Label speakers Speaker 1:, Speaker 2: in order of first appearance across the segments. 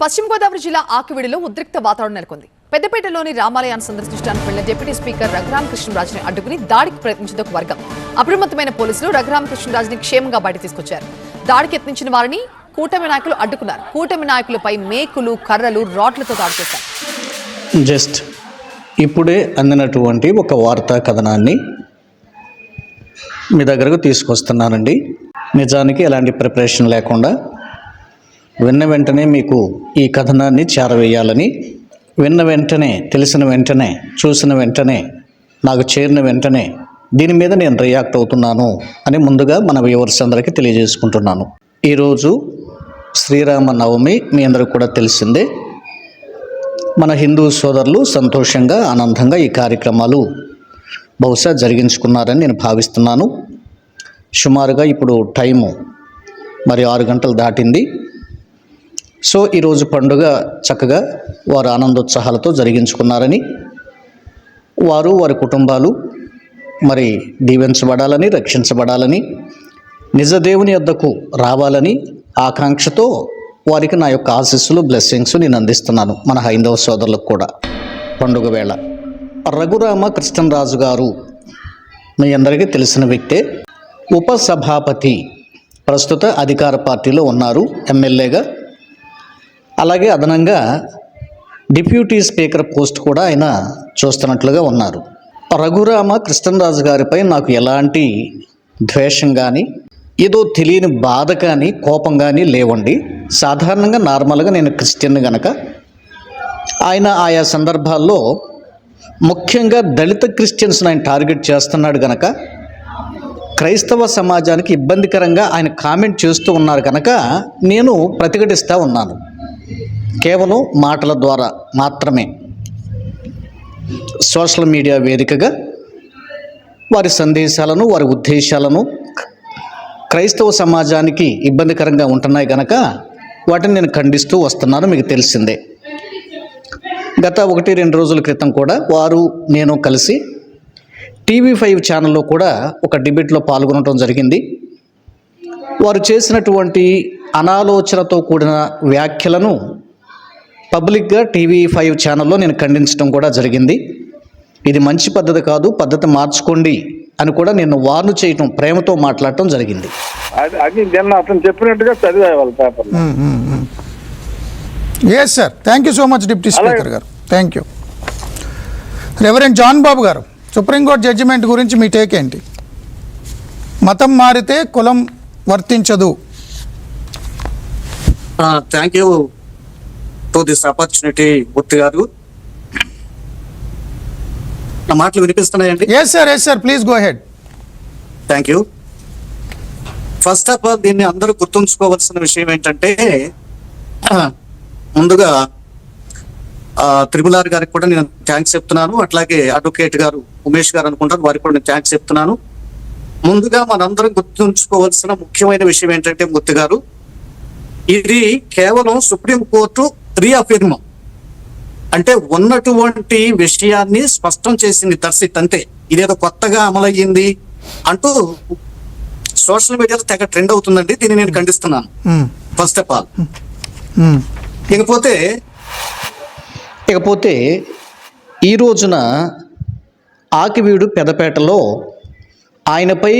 Speaker 1: పశ్చిమ గోదావరి జిల్లా ఆకివీడులో ఉద్రిక్త వాతావరణం నెలకొంది. పెద్దపేటలోని రామాలయాన్ని సందర్శించడానికి వెళ్లిన డిప్యూటీ స్పీకర్ రఘురామకృష్ణరాజుని అడ్డుకుని దాడికి ప్రయత్నించిన ఒక వర్గం. అప్రమత్తమైన పోలీసులు రఘురామకృష్ణరాజుని క్షేమంగా బయట తీసుకొచ్చారు. దాడికి యత్నించిన వారిని కూటమి నాయకులు అడ్డుకున్నారు. కూటమి నాయకులపై మేకులు, కర్రలు, రాడ్లతో దాడి చేశారు.
Speaker 2: జస్ట్ ఇప్పుడే అందినటువంటి ఒక వార్తా కథనాన్ని మీ దగ్గరకు తీసుకొస్తున్నానండి. నిజానికి ఎలాంటి ప్రిపరేషన్ లేకుండా విన్న వెంటనే మీకు ఈ కథనాన్ని చేరవేయాలని, విన్న వెంటనే, తెలిసిన వెంటనే, చూసిన వెంటనే, నాకు చేరిన వెంటనే దీని మీద నేను రియాక్ట్ అవుతున్నాను అని ముందుగా మన వ్యూవర్స్ అందరికీ తెలియజేసుకుంటున్నాను. ఈరోజు శ్రీరామ నవమి మీ అందరికీ కూడా తెలిసిందే. మన హిందూ సోదరులు సంతోషంగా, ఆనందంగా ఈ కార్యక్రమాలు బహుశా జరిగించుకున్నారని నేను భావిస్తున్నాను. సుమారుగా ఇప్పుడు టైము 6 గంటలు దాటింది. సో ఈరోజు పండుగ చక్కగా వారు ఆనందోత్సాహాలతో జరిగించుకున్నారని, వారు వారి కుటుంబాలు దీవించబడాలని, రక్షించబడాలని, నిజదేవుని యొద్దకు రావాలని ఆకాంక్షతో వారికి నా యొక్క ఆశీస్సులు, బ్లెస్సింగ్స్ నేను అందిస్తున్నాను. మన హైందవ సోదరులకు కూడా పండుగ వేళ. రఘురామకృష్ణరాజు గారు మీ అందరికీ తెలిసిన వ్యక్తే. ఉపసభాపతి, ప్రస్తుత అధికార పార్టీలో ఉన్నారు, ఎమ్మెల్యేగా. అలాగే అదనంగా డిప్యూటీ స్పీకర్ పోస్ట్ కూడా ఆయన చూస్తున్నట్లుగా ఉన్నారు. రఘురామకృష్ణరాజు గారిపై నాకు ఎలాంటి ద్వేషం కానీ, ఏదో తెలియని బాధ కానీ, కోపం కానీ లేవండి. సాధారణంగా నార్మల్గా నేను క్రిస్టియన్ గనక ఆయన ఆయా సందర్భాల్లో ముఖ్యంగా దళిత క్రిస్టియన్స్ని ఆయన టార్గెట్ చేస్తున్నాడు గనక, క్రైస్తవ సమాజానికి ఇబ్బందికరంగా ఆయన కామెంట్ చేస్తూ ఉన్నారు కనుక నేను ప్రతిఘటిస్తూ ఉన్నాను. కేవలం మాటల ద్వారా మాత్రమే, సోషల్ మీడియా వేదికగా వారి సందేశాలను, వారి ఉద్దేశాలను క్రైస్తవ సమాజానికి ఇబ్బందికరంగా ఉంటున్నాయి కనుక వాటిని నేను ఖండిస్తూ వస్తున్నాను. మీకు తెలిసిందే. గత 1-2 రోజుల క్రితం కూడా వారు, నేను కలిసి TV5 ఛానల్లో కూడా ఒక డిబేట్లో పాల్గొనడం జరిగింది. వారు చేసినటువంటి అనాలోచనతో కూడిన వ్యాఖ్యలను పబ్లిక్గా TV5 ఛానల్లో నేను ఖండించడం కూడా జరిగింది. ఇది మంచి పద్ధతి కాదు, పద్ధతి మార్చుకోండి అని కూడా నేను వార్ను చేయటం, ప్రేమతో మాట్లాడటం జరిగింది.
Speaker 3: అది నిన్న అతను చెప్పినట్టుగా చదివేవాళ్ళు paper.
Speaker 4: Yes sir, thank you so much deputy speaker గారు. Thank you. Reverend John Babu గారు, సుప్రీంకోర్టు జడ్జిమెంట్ గురించి మీ టేక్ ఏంటి? మతం మారితే కులం వర్తించదు.
Speaker 5: Thank you to this opportunity Murthy గారు. నా మాటలు వినిపిస్తున్నాయండి?
Speaker 4: Yes sir, please go head.
Speaker 5: Thank you. First of all దీన్ని అందరూ గుర్తుంచుకోవాల్సిన విషయం ఏంటంటే, ముందుగా త్రిపుల్ ఆర్ గారికి కూడా నేను థ్యాంక్స్ చెప్తున్నాను. అట్లాగే అడ్వకేట్ గారు ఉమేష్ గారు అనుకుంటారు, వారికి కూడా నేను థ్యాంక్స్ చెప్తున్నాను. ముందుగా మనందరం గుర్తుంచుకోవాల్సిన ముఖ్యమైన విషయం ఏంటంటే మూర్తి గారు, ఇది కేవలం సుప్రీంకోర్టు రీఅఫర్మ్, అంటే ఉన్నటువంటి విషయాన్ని స్పష్టం చేసింది. దర్శిత్ అంతే. ఇదేదో కొత్తగా అమలయ్యింది అంటూ సోషల్ మీడియాలో తెగ ట్రెండ్ అవుతుందండి. దీన్ని నేను ఖండిస్తున్నాను ఫస్ట్ ఆఫ్ ఆల్.
Speaker 2: ఇకపోతే ఈ రోజున ఆకివీడు పెదపేటలో ఆయనపై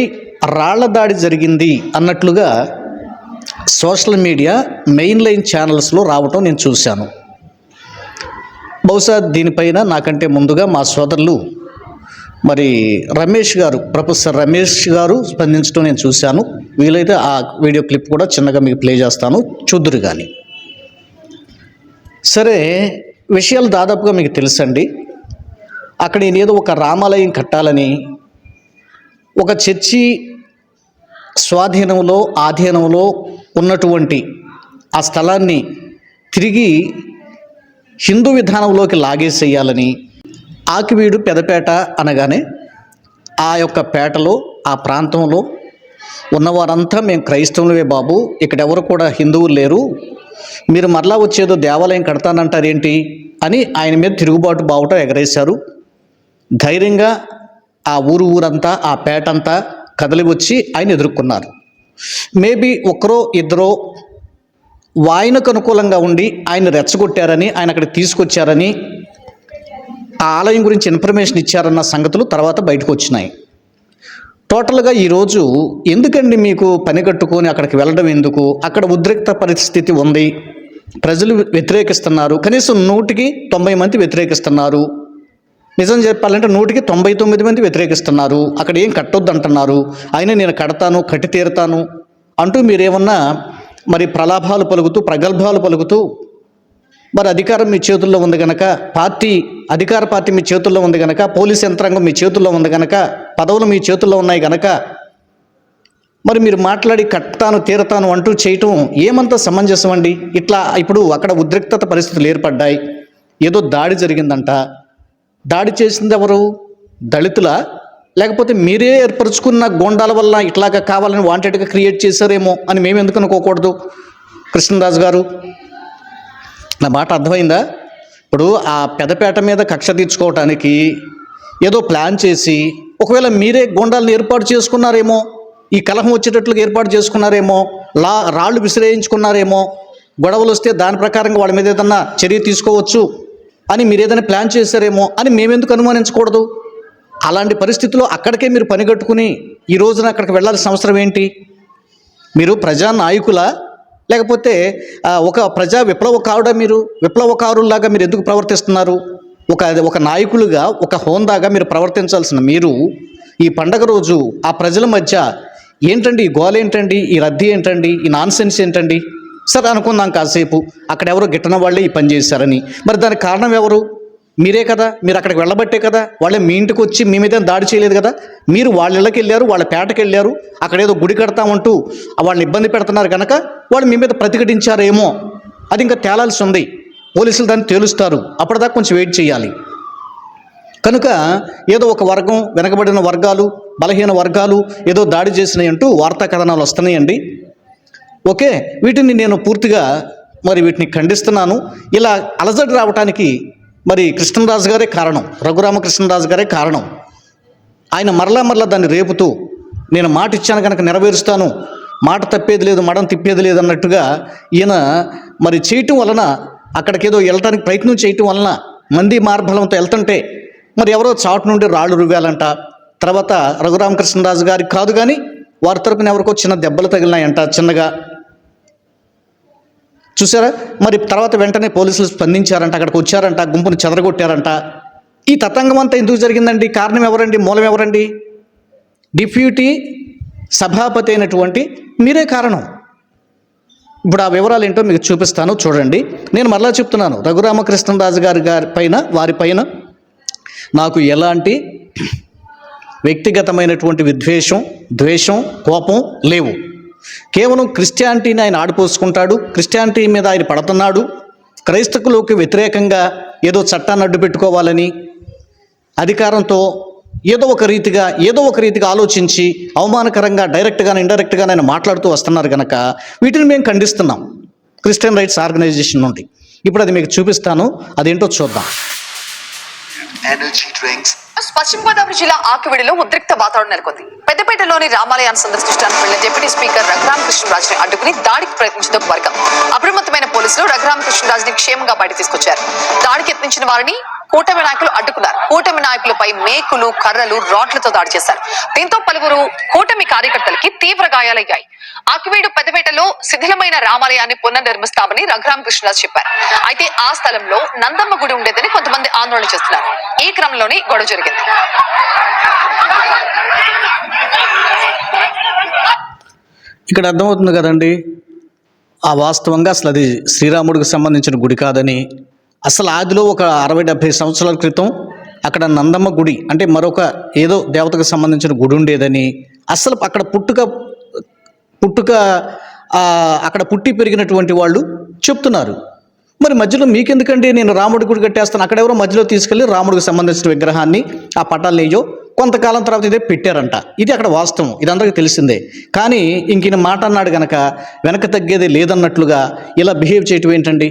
Speaker 2: రాళ్ల దాడి జరిగింది అన్నట్లుగా సోషల్ మీడియా మెయిన్ లైన్ ఛానల్స్లో రావటం నేను చూశాను. బహుశా దీనిపైన నాకంటే ముందుగా మా సోదరులు రమేష్ గారు, ప్రొఫెసర్ రమేష్ గారు స్పందించడం నేను చూశాను. వీలైతే ఆ వీడియో క్లిప్ కూడా చిన్నగా మీకు ప్లే చేస్తాను, చూద్దురు కానీ. సరే, విషయాలు దాదాపుగా మీకు తెలుసండి. అక్కడ ఏదో ఒక రామాలయం కట్టాలని, ఒక చర్చి స్వాధీనంలో, ఆధీనంలో ఉన్నటువంటి ఆ స్థలాన్ని తిరిగి హిందూ విధానంలోకి లాగేసేయాలని, ఆకివీడు పెదపేట అనగానే ఆ యొక్క పేటలో, ఆ ప్రాంతంలో ఉన్నవారంతా మేము క్రైస్తవులవే బాబు, ఇక్కడెవరు కూడా హిందువులు లేరు, మీరు మరలా వచ్చేదో దేవాలయం కడతానంటారేంటి అని ఆయన మీద తిరుగుబాటు బావుట ఎగరేశారు. ధైర్యంగా ఆ ఊరంతా, ఆ పేటంతా కదలి వచ్చి ఆయన ఎదుర్కొన్నారు. మేబీ ఒకరో ఇద్దరో ఆయనకు అనుకూలంగా ఉండి ఆయన రెచ్చగొట్టారని, ఆయన అక్కడికి తీసుకొచ్చారని, ఆ ఆలయం గురించి ఇన్ఫర్మేషన్ ఇచ్చారన్న సంగతులు తర్వాత బయటకు వచ్చినాయి. టోటల్గా ఈరోజు ఎందుకండి మీకు పని కట్టుకొని అక్కడికి వెళ్ళడం ఎందుకు? అక్కడ ఉద్రిక్త పరిస్థితి ఉంది, ప్రజలు వ్యతిరేకిస్తున్నారు. కనీసం 100కి 90 మంది వ్యతిరేకిస్తున్నారు. నిజం చెప్పాలంటే 100కి 99 మంది వ్యతిరేకిస్తున్నారు. అక్కడ ఏం కట్టొద్దు అంటున్నారు. అయినా నేను కడతాను, కట్టి తీరుతాను అంటూ మీరేమన్నా మరి ప్రలాభాలు పలుకుతూ, ప్రగల్భాలు పలుకుతూ, మరి అధికారం మీ చేతుల్లో ఉంది కనుక, అధికార పార్టీ మీ చేతుల్లో ఉంది కనుక, పోలీస్ యంత్రాంగం మీ చేతుల్లో ఉంది కనుక, పదవులు మీ చేతుల్లో ఉన్నాయి కనుక, మరి మీరు మాట్లాడి కట్టాను తీరతాను అంటూ చేయటం ఏమంత సమంజసం అండి? ఇట్లా ఇప్పుడు అక్కడ ఉద్రిక్తత పరిస్థితులు ఏర్పడ్డాయి. ఏదో దాడి జరిగిందంట. దాడి చేసింది ఎవరు? దళితుల, లేకపోతే మీరే ఏర్పరచుకున్న గోండాల వల్ల ఇట్లాగా కావాలని వాంటెడ్గా క్రియేట్ చేశారేమో అని మేము ఎందుకు అనుకోకూడదు? కృష్ణరాజు గారు, నా మాట అర్థమైందా? ఇప్పుడు ఆ పెదపేట మీద కక్ష తీర్చుకోవటానికి ఏదో ప్లాన్ చేసి, ఒకవేళ మీరే గోండాలను ఏర్పాటు చేసుకున్నారేమో, ఈ కలహం వచ్చేటట్లుగా ఏర్పాటు చేసుకున్నారేమో, రాళ్ళు విసిరేయించుకున్నారేమో, గొడవలు వస్తే దాని ప్రకారంగా వాళ్ళ మీద ఏదన్నా చర్య తీసుకోవచ్చు అని మీరు ఏదైనా ప్లాన్ చేశారేమో అని మేమెందుకు అనుమానించకూడదు? అలాంటి పరిస్థితుల్లో అక్కడికే మీరు పని కట్టుకుని ఈ రోజున అక్కడికి వెళ్ళాల్సిన అవసరం ఏంటి? మీరు ప్రజానాయకులా, లేకపోతే ఒక ప్రజా విప్లవకారుడా? మీరు విప్లవకారుల్లాగా మీరు ఎందుకు ప్రవర్తిస్తున్నారు? ఒక నాయకులుగా, ఒక హోందాగా మీరు ప్రవర్తించాల్సిన మీరు ఈ పండగ రోజు ఆ ప్రజల మధ్య ఏంటండి ఈ గోల, ఏంటండి ఈ రద్దీ, ఏంటండి ఈ నాన్సెన్స్ ఏంటండి? సరే అనుకుందాం కాసేపు, అక్కడ ఎవరో గిట్టన వాళ్ళే ఈ పని చేశారని. మరి దానికి కారణం ఎవరు? మీరే కదా. మీరు అక్కడికి వెళ్ళబట్టే కదా. వాళ్ళే మీ ఇంటికి వచ్చి మీ మీద దాడి చేయలేదు కదా. మీరు వాళ్ళ ఇళ్ళకి వెళ్ళారు, వాళ్ళ పేటకి వెళ్ళారు, అక్కడ ఏదో గుడి కడతామంటూ వాళ్ళని ఇబ్బంది పెడుతున్నారు కనుక వాళ్ళు మీ మీద ప్రతిఘటించారేమో. అది ఇంకా తేలాల్సి ఉంది. పోలీసులు దాన్ని తేలుస్తారు. అప్పటిదాకా కొంచెం వెయిట్ చేయాలి. కనుక ఏదో ఒక వర్గం, వెనకబడిన వర్గాలు, బలహీన వర్గాలు ఏదో దాడి చేసినాయి అంటూ వార్తా కథనాలు వస్తున్నాయండి. ఓకే, వీటిని నేను పూర్తిగా మరి వీటిని ఖండిస్తున్నాను. ఇలా అలజడి రావటానికి మరి కృష్ణరాజు గారే కారణం, రఘురామకృష్ణరాజు గారే కారణం. ఆయన మరలా దాన్ని రేపుతూ, నేను మాట ఇచ్చాను కనుక నెరవేరుస్తాను, మాట తప్పేది లేదు, మడం తిప్పేది లేదు అన్నట్టుగా ఈయన మరి చేయటం వలన, అక్కడికేదో వెళ్ళటానికి ప్రయత్నం చేయటం వలన, మంది మార్బలంతో వెళ్తుంటే మరి ఎవరో చాటు నుండి రాళ్ళు రువ్వాలంట. తర్వాత రఘురామకృష్ణరాజు గారికి కాదు కానీ వారి తరపున ఎవరికో చిన్న దెబ్బలు తగిలినాయంట చిన్నగా. చూసారా? మరి తర్వాత వెంటనే పోలీసులు స్పందించారంట, అక్కడికి వచ్చారంట, గుంపుని చెదరగొట్టారంట. ఈ తతంగం అంతా ఎందుకు జరిగిందండి? కారణం ఎవరండి? మూలం ఎవరండి? డిప్యూటీ సభాపతి అయినటువంటి మీరే కారణం. ఇప్పుడు ఆ వివరాలు ఏంటో మీకు చూపిస్తాను, చూడండి. నేను మరలా చెప్తున్నాను, రఘురామకృష్ణరాజు గారి వారిపైన నాకు ఎలాంటి వ్యక్తిగతమైనటువంటి విద్వేషం, ద్వేషం, కోపం లేవు. కేవలం క్రిస్టియానిటీని ఆయన ఆడిపోసుకుంటాడు, క్రిస్టియానిటీ మీద ఆయన పడుతున్నాడు, క్రైస్తవులకు వ్యతిరేకంగా ఏదో చట్టాన్ని అడ్డు పెట్టుకోవాలని అధికారంతో ఏదో ఒక రీతిగా ఆలోచించి అవమానకరంగా డైరెక్ట్గా ఇండైరెక్ట్గా ఆయన మాట్లాడుతూ వస్తున్నారు కనుక వీటిని మేము ఖండిస్తున్నాం క్రిస్టియన్ రైట్స్ ఆర్గనైజేషన్ నుండి. ఇప్పుడు అది మీకు చూపిస్తాను, అదేంటో చూద్దాం.
Speaker 1: పశ్చిమ గోదావరి జిల్లా ఆకివీడులో ఉద్రిక్త వాతావరణం నెలకొంది. పెద్దపేటలోని రామాలయాన్ని సందర్శించడానికి వెళ్లిన డిప్యూటీ స్పీకర్ రఘురామకృష్ణరాజుని అడ్డుకుని దాడికి ప్రయత్నించిన వర్గం. అప్రమత్తమైన పోలీసులు రఘురామకృష్ణరాజుని క్షేమంగా బయట తీసుకొచ్చారు. దాడికి యత్నించిన వారిని కూటమి నాయకులు అడ్డుకున్నారు. కూటమి నాయకులపై మేకులు, కర్రలు, రాడ్లతో దాడి చేశారు. దీంతో పలువురు కూటమి కార్యకర్తలకి తీవ్ర గాయాలయ్యాయి. ఆకివీడు పెద్దపేటలో శిథిలమైన రామాలయాన్ని పునర్నిర్మిస్తామని రఘురామకృష్ణరాజు చెప్పారు. అయితే ఆ స్థలంలో నందమ్మ గుడి ఉండేదని కొంతమంది ఆందోళన చేస్తున్నారు. ఈ క్రమంలోనే గొడవ జరిగింది.
Speaker 2: ఇక్కడ అర్థమవుతుంది కదండి, ఆ వాస్తవంగా అసలు అది శ్రీరాముడికి సంబంధించిన గుడి కాదని. అసలు ఆదిలో ఒక 60-70 సంవత్సరాల క్రితం అక్కడ నందమ్మ గుడి అంటే మరొక ఏదో దేవతకు సంబంధించిన గుడి ఉండేదని, అసలు అక్కడ పుట్టుక అక్కడ పుట్టి పెరిగినటువంటి వాళ్ళు చెప్తున్నారు. మరి మధ్యలో మీకెందుకండి, నేను రాముడి గుడి కట్టేస్తాను, అక్కడెవరో మధ్యలో తీసుకెళ్ళి రాముడికి సంబంధించిన విగ్రహాన్ని, ఆ పటాలను ఏయో కొంతకాలం తర్వాత ఇదే పెట్టారంట. ఇది అక్కడ వాస్తవం, ఇది అందరికీ తెలిసిందే. కానీ ఇంక మాట అన్నాడు కనుక వెనక తగ్గేది లేదన్నట్లుగా ఇలా బిహేవ్ చేయటం ఏంటండి?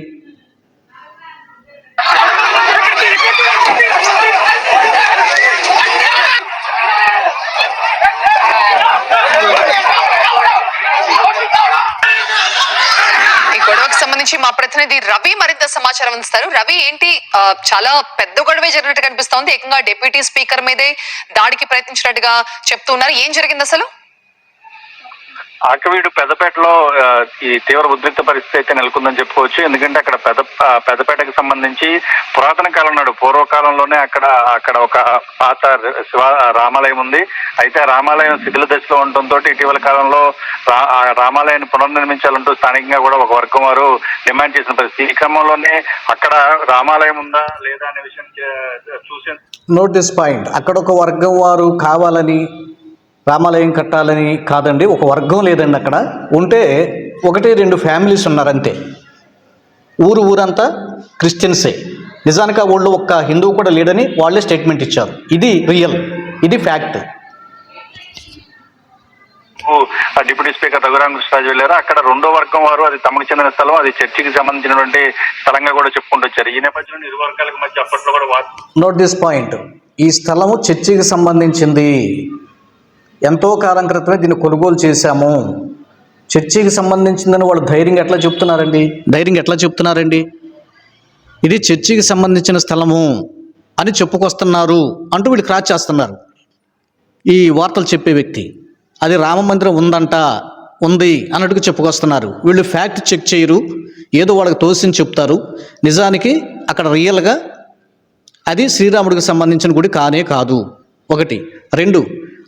Speaker 1: నుంచి మా ప్రతినిధి రవి మరింత సమాచారం అందిస్తారు. రవి, ఏంటి చాలా పెద్ద గొడవే జరిగినట్టు కనిపిస్తోంది. ఏకంగా డిప్యూటీ స్పీకర్ మీదే దాడికి ప్రయత్నించినట్టుగా చెప్తున్నారు. ఏం జరిగింది అసలు?
Speaker 6: ఆకివీడు పెద్దపేటలో ఈ తీవ్ర ఉద్రిక్త పరిస్థితి అయితే నెలకొందని చెప్పుకోవచ్చు. ఎందుకంటే అక్కడ పెద్దపేటకు సంబంధించి పురాతన కాలం నాడు పూర్వకాలంలోనే అక్కడ ఒక పాత రామాలయం ఉంది. అయితే ఆ రామాలయం శిథిల దశలో ఉండటంతో ఇటీవల కాలంలో రామాలయాన్ని పునర్నిర్మించాలంటూ స్థానికంగా కూడా ఒక వర్గం వారు డిమాండ్ చేసిన పరిస్థితి. ఈ క్రమంలోనే అక్కడ రామాలయం ఉందా లేదా అనే విషయం చూసే
Speaker 2: నోటీస్ పాయింట్, అక్కడ ఒక వర్గం వారు కావాలని రామాలయం కట్టాలని కాదండి, ఒక వర్గం లేదండి. అక్కడ ఉంటే 1-2 ఫ్యామిలీస్ ఉన్నారంతే. ఊరంతా క్రిస్టియన్సే. నిజానికి ఆ ఊళ్ళో ఒక్క హిందువు కూడా లేడని వాళ్ళే స్టేట్మెంట్ ఇచ్చారు. ఇది రియల్, ఇది ఫ్యాక్ట్.
Speaker 6: డిప్యూటీ స్పీకర్ రఘురామకృష్ణరాజు వెళ్ళారు. అక్కడ 2వ వర్గం వారు అది తమకు చెందిన స్థలం, అది చర్చికి సంబంధించినటువంటి స్థలంగా కూడా చెప్పుకుంటూ వచ్చారు. ఈ నేపథ్యంలో ఇరు వర్గాలకు మధ్య అప్పట్లో కూడా
Speaker 2: నోట్ దిస్ పాయింట్, ఈ స్థలము చర్చికి సంబంధించింది. ఎంతో కాలం క్రితమే దీన్ని కొనుగోలు చేశాము. చర్చికి సంబంధించిందని వాళ్ళు ధైర్యంగా ఎట్లా చెప్తున్నారండి? ఇది చర్చికి సంబంధించిన స్థలము అని చెప్పుకొస్తున్నారు అంటూ వీళ్ళు క్రాచ్ చేస్తున్నారు. ఈ వార్తలు చెప్పే వ్యక్తి అది రామ మందిరం ఉంది అన్నట్టుగా చెప్పుకొస్తున్నారు. వీళ్ళు ఫ్యాక్ట్ చెక్ చేయరు, ఏదో వాళ్ళకి తోసించి చెప్తారు. నిజానికి అక్కడ రియల్గా అది శ్రీరాముడికి సంబంధించిన గుడి కానే కాదు. 1. 2,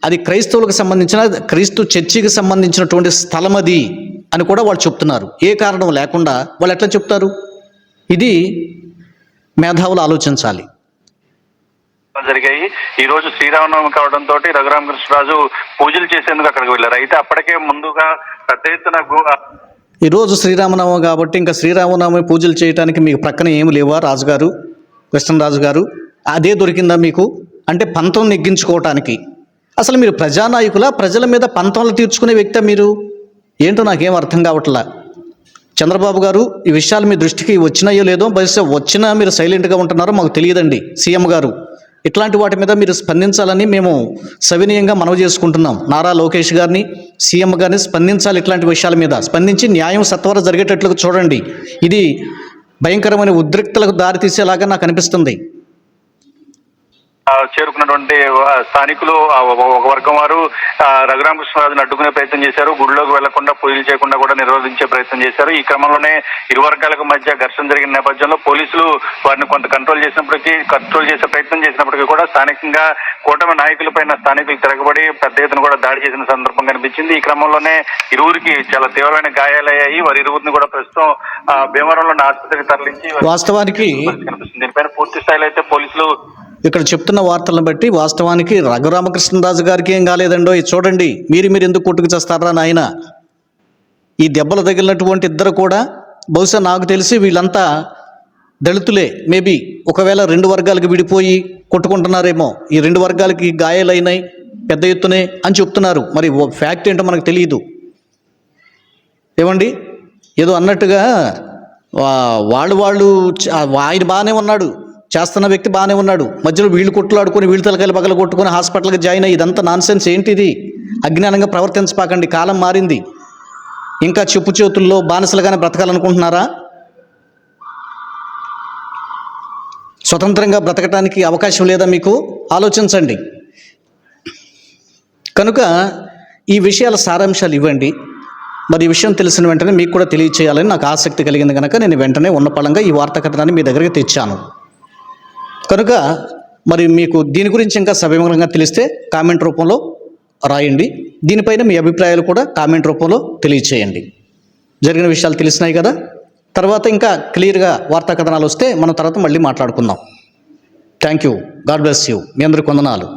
Speaker 2: అది క్రైస్తవులకు సంబంధించిన క్రీస్తు చర్చికి సంబంధించినటువంటి స్థలం అది అని కూడా వాళ్ళు చెప్తున్నారు. ఏ కారణం లేకుండా వాళ్ళు ఎట్లా చెప్తారు? ఇది మేధావులు ఆలోచించాలి.
Speaker 6: జరిగాయి. ఈ రోజు శ్రీరామనవమి కావడంతో రఘురామకృష్ణరాజు పూజలు చేసేందుకు అక్కడికి వెళ్ళారు. అయితే అప్పటికే ముందుగా పెద్ద ఎత్తున
Speaker 2: ఈరోజు శ్రీరామనవమి కాబట్టి ఇంకా శ్రీరామనవమి పూజలు చేయడానికి మీకు ప్రక్కన ఏమి లేవా రాజుగారు, కృష్ణరాజు గారు? అదే దొరికిందా మీకు? అంటే పంతం నెగ్గించుకోవటానికి. అసలు మీరు ప్రజానాయకుల, ప్రజల మీద పంతంలు తీర్చుకునే వ్యక్తి మీరు? ఏంటో నాకేం అర్థం కావట్లా. చంద్రబాబు గారు, ఈ విషయాలు మీ దృష్టికి వచ్చినాయో లేదో, బహుశా వచ్చినా మీరు సైలెంట్గా ఉంటున్నారో మాకు తెలియదండి. సీఎం గారు, ఇట్లాంటి వాటి మీద మీరు స్పందించాలని మేము సవినీయంగా మనవి చేసుకుంటున్నాం. నారా లోకేష్ గారిని, సీఎం గారిని స్పందించాలి. ఇట్లాంటి విషయాల మీద స్పందించి న్యాయం సత్వర జరిగేటట్లుగా చూడండి. ఇది భయంకరమైన ఉద్రిక్తలకు దారితీసేలాగా నాకు అనిపిస్తుంది.
Speaker 6: చేరుకున్నటువంటి స్థానికులు ఒక వర్గం వారు రఘురామకృష్ణరాజును అడ్డుకునే ప్రయత్నం చేశారు. గుడిలోకి వెళ్లకుండా పూజలు చేయకుండా కూడా నిరోధించే ప్రయత్నం చేశారు. ఈ క్రమంలోనే ఇరు వర్గాలకు మధ్య ఘర్షణ జరిగిన నేపథ్యంలో పోలీసులు వారిని కొంత కంట్రోల్ చేసే ప్రయత్నం చేసినప్పటికీ కూడా స్థానికంగా కూటమి నాయకులపైన స్థానికులు తిరగబడి పెద్ద ఎత్తున కూడా దాడి చేసిన సందర్భం కనిపించింది. ఈ క్రమంలోనే ఇరువురికి చాలా తీవ్రమైన గాయాలయ్యాయి. వారి ఇరువురిని కూడా ప్రస్తుతం భీమవరంలోని ఆసుపత్రికి తరలించి
Speaker 2: వాస్తవానికి
Speaker 6: కనిపిస్తుంది. దీనిపైన పూర్తి స్థాయిలో అయితే పోలీసులు
Speaker 2: ఇక్కడ చెప్తున్న వార్తలను బట్టి వాస్తవానికి రఘురామకృష్ణరాజు గారికి ఏం కాలేదండో. ఇది చూడండి, మీరు ఎందుకు కొట్టుకు చేస్తారా నాయన? ఈ దెబ్బలు తగిలినటువంటి ఇద్దరు కూడా బహుశా నాకు తెలిసి వీళ్ళంతా దళితులే. మేబీ ఒకవేళ 2 వర్గాలకు విడిపోయి కొట్టుకుంటున్నారేమో. ఈ 2 వర్గాలకి గాయాలైనాయి పెద్ద ఎత్తునే అని చెప్తున్నారు. మరి ఫ్యాక్ట్ ఏంటో మనకు తెలియదు. ఏమండి, ఏదో అన్నట్టుగా వాళ్ళు ఆయన బాగానే ఉన్నాడు, చేస్తున్న వ్యక్తి బాగానే ఉన్నాడు, మధ్యలో వీళ్ళు కొట్లాడుకొని వీళ్ళు తలకాయలు పగల కొట్టుకొని హాస్పిటల్కి జాయిన్ అయ్యి ఇదంతా నాన్సెన్స్. ఏంటిది? అజ్ఞానంగా ప్రవర్తించపాకండి. కాలం మారింది. ఇంకా చెప్పు చేతుల్లో బానిసలుగానే బ్రతకాలనుకుంటున్నారా? స్వతంత్రంగా బ్రతకటానికి అవకాశం లేదా మీకు? ఆలోచించండి. కనుక ఈ విషయాల సారాంశాలు ఇవ్వండి. మరి ఈ విషయం తెలిసిన వెంటనే మీకు కూడా తెలియచేయాలని నాకు ఆసక్తి కలిగింది కనుక నేను వెంటనే ఉన్న పళంగా ఈ వార్తా కథనాన్ని మీ దగ్గరికి తెచ్చాను. కనుక మరి మీకు దీని గురించి ఇంకా సవివరంగా తెలిస్తే కామెంట్ రూపంలో రాయండి. దీనిపైన మీ అభిప్రాయాలు కూడా కామెంట్ రూపంలో తెలియచేయండి. జరిగిన విషయాలు తెలిసినాయి కదా. తర్వాత ఇంకా క్లియర్గా వార్తా కథనాలు వస్తే మనం తర్వాత మళ్ళీ మాట్లాడుకుందాం. Thank you. God bless you. మీ అందరికీ వందనాలు.